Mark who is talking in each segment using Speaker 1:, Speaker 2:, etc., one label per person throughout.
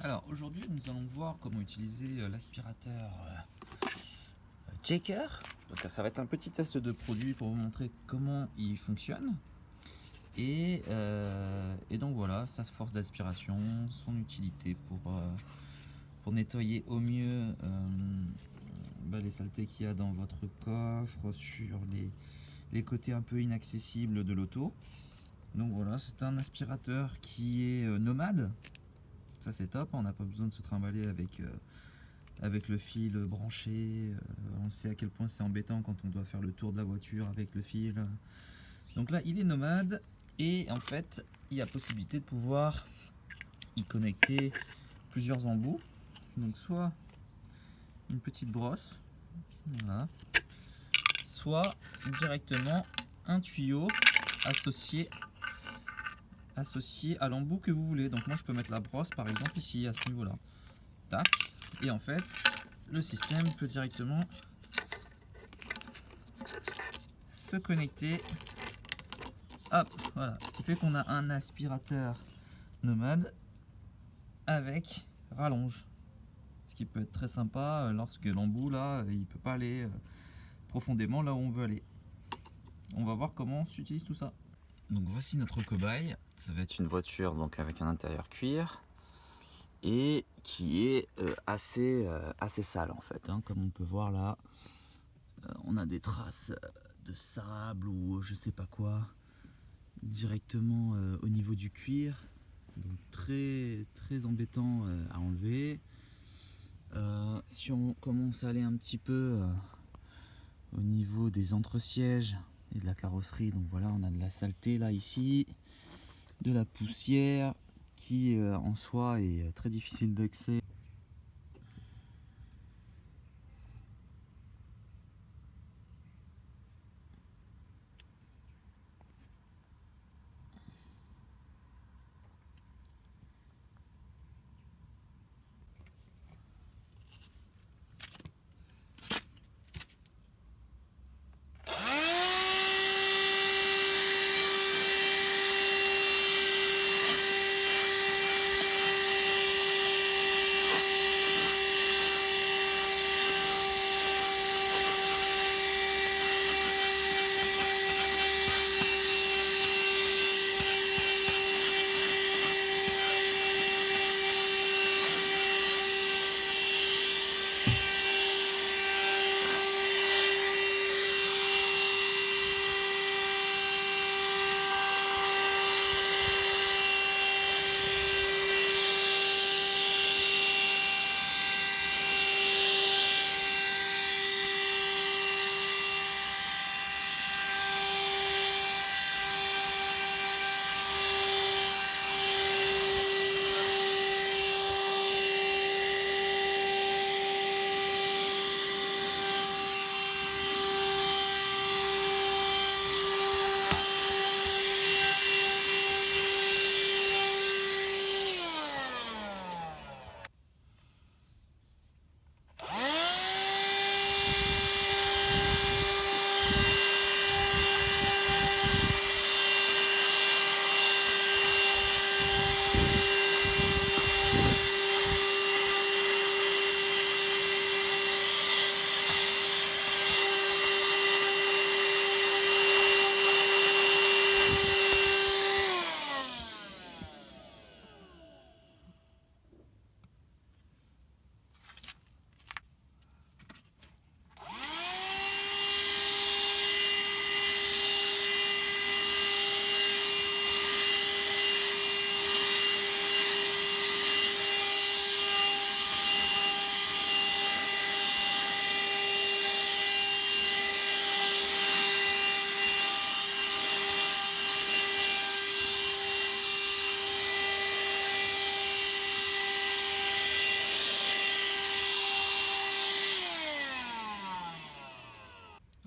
Speaker 1: Alors aujourd'hui nous allons voir comment utiliser l'aspirateur Jaker. Donc ça va être un petit test de produit pour vous montrer comment il fonctionne. Et donc voilà, sa force d'aspiration, son utilité pour nettoyer au mieux les saletés qu'il y a dans votre coffre, sur les côtés un peu inaccessibles de l'auto. Donc voilà, c'est un aspirateur qui est nomade. Ça c'est top, on n'a pas besoin de se trimballer avec le fil branché. On sait à quel point c'est embêtant quand on doit faire le tour de la voiture avec le fil. Donc là il est nomade et en fait il y a possibilité de pouvoir y connecter plusieurs embouts. Donc soit une petite brosse, voilà, soit directement un tuyau associé à l'embout que vous voulez. Donc moi je peux mettre la brosse par exemple ici à ce niveau là, tac, et en fait le système peut directement se connecter, hop, voilà, ce qui fait qu'on a un aspirateur nomade avec rallonge, ce qui peut être très sympa lorsque l'embout là il peut pas aller profondément là où on veut aller. On va voir comment s'utilise tout ça. Donc voici notre cobaye. Ça va être une voiture donc avec un intérieur cuir et qui est assez sale en fait, hein. Comme on peut voir là, on a des traces de sable ou je sais pas quoi directement au niveau du cuir. Donc très embêtant à enlever. Si on commence à aller un petit peu au niveau des entre-sièges et de la carrosserie, donc voilà, on a de la saleté là ici, de la poussière qui en soi est très difficile d'accès.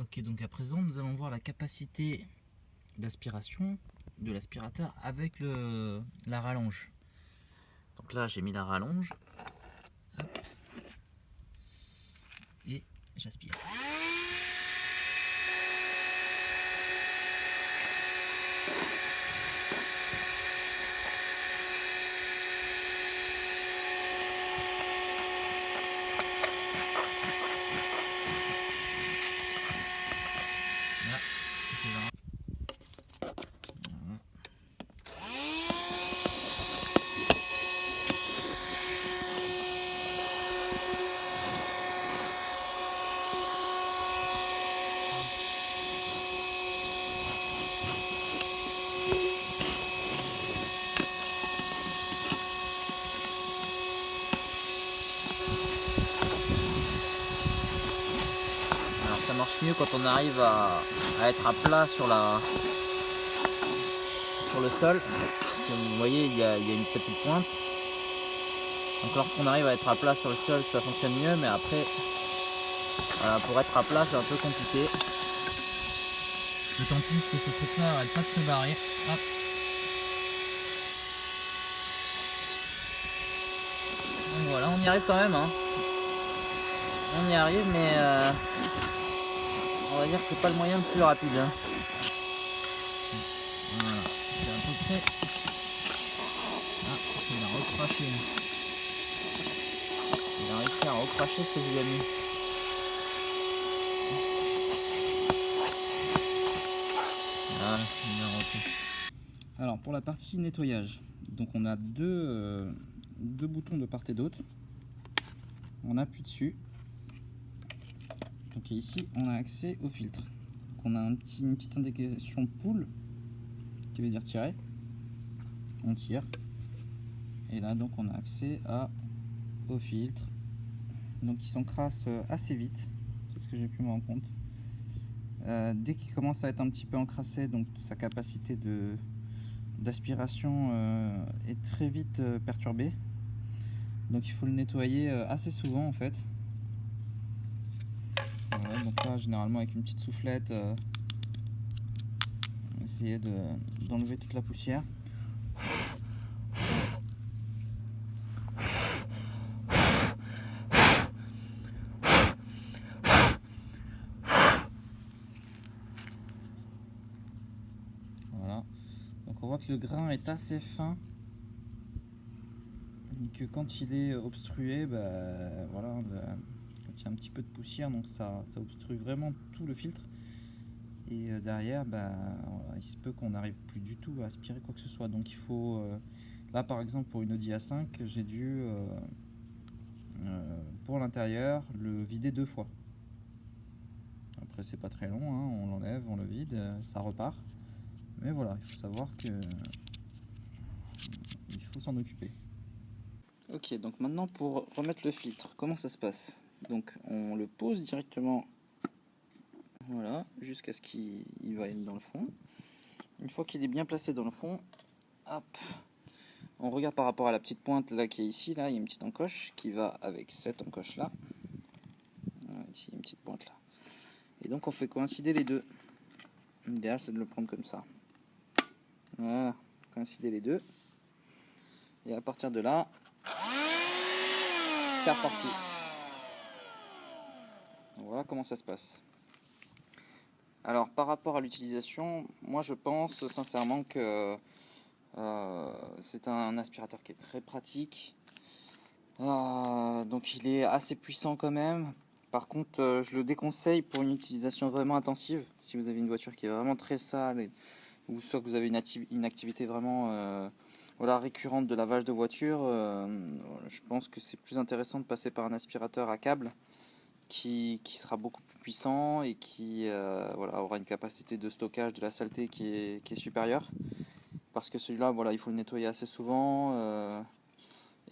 Speaker 1: Ok, donc à présent nous allons voir la capacité d'aspiration de l'aspirateur avec la rallonge. Donc là j'ai mis la rallonge, hop, et j'aspire. marche mieux quand on arrive à être à plat sur le sol. Parce que vous voyez, il y a une petite pointe. Donc lorsqu'on arrive à être à plat sur le sol, ça fonctionne mieux, mais après, voilà, pour être à plat, c'est un peu compliqué. D'autant plus que ce truc-là n'arrête pas de se barrer. Hop. Donc voilà, on y arrive quand même, hein. On y arrive, mais on va dire que c'est pas le moyen le plus rapide, hein. Voilà, c'est à peu près. Ah, il a recraché. Il a réussi à recracher ce que je lui ai mis. Ah, il a repris. Alors pour la partie nettoyage, donc on a deux boutons de part et d'autre. On appuie dessus. Donc ici on a accès au filtre. Donc on a une petite indication pull qui veut dire tirer. On tire. Et là donc on a accès au filtre. Donc il s'encrasse assez vite. C'est ce que j'ai pu me rendre compte. Dès qu'il commence à être un petit peu encrassé, donc sa capacité d'aspiration est très vite perturbée. Donc il faut le nettoyer assez souvent en fait. Voilà, donc là généralement avec une petite soufflette, on va essayer d'enlever toute la poussière. Voilà. Donc on voit que le grain est assez fin. Et que quand il est obstrué, bah, voilà, quand il y a un petit peu de poussière, donc ça obstrue vraiment tout le filtre. Et derrière, bah, voilà, il se peut qu'on n'arrive plus du tout à aspirer quoi que ce soit. Donc il faut, là par exemple pour une Audi A5, j'ai dû, pour l'intérieur, le vider 2 fois. Après c'est pas très long, hein, on l'enlève, on le vide, ça repart. Mais voilà, il faut savoir que il faut s'en occuper. Ok, donc maintenant pour remettre le filtre, comment ça se passe? Donc on le pose directement, voilà, jusqu'à ce qu'il va être dans le fond. Une fois qu'il est bien placé dans le fond, hop, on regarde par rapport à la petite pointe là qui est ici, là il y a une petite encoche qui va avec cette encoche là. Voilà, ici il y a une petite pointe là. Et donc on fait coïncider les deux. L'idéal c'est de le prendre comme ça. Voilà, coïncider les deux. Et à partir de là, c'est reparti. Voilà comment ça se passe. Alors par rapport à l'utilisation, moi je pense sincèrement que c'est un aspirateur qui est très pratique. Donc il est assez puissant quand même. Par contre, je le déconseille pour une utilisation vraiment intensive. Si vous avez une voiture qui est vraiment très sale, ou soit que vous avez une activité vraiment voilà, récurrente de lavage de voiture, je pense que c'est plus intéressant de passer par un aspirateur à câble qui sera beaucoup plus puissant et qui voilà, aura une capacité de stockage de la saleté qui est supérieure. Parce que celui-là, voilà, il faut le nettoyer assez souvent.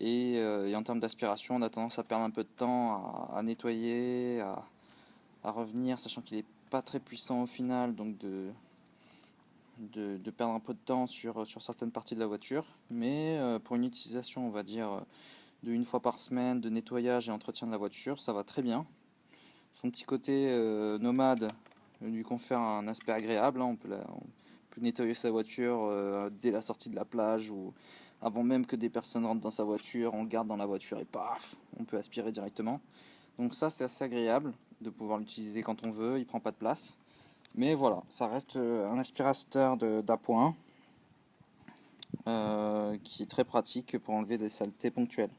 Speaker 1: Et en termes d'aspiration, on a tendance à perdre un peu de temps à nettoyer, à revenir, sachant qu'il n'est pas très puissant au final, donc de perdre un peu de temps sur certaines parties de la voiture. Mais pour une utilisation, on va dire, de 1 fois par semaine, de nettoyage et entretien de la voiture, ça va très bien. Son petit côté nomade lui confère un aspect agréable, hein. On peut nettoyer sa voiture dès la sortie de la plage ou avant même que des personnes rentrent dans sa voiture, on le garde dans la voiture et paf, on peut aspirer directement. Donc ça c'est assez agréable de pouvoir l'utiliser quand on veut, il prend pas de place. Mais voilà, ça reste un aspirateur d'appoint qui est très pratique pour enlever des saletés ponctuelles.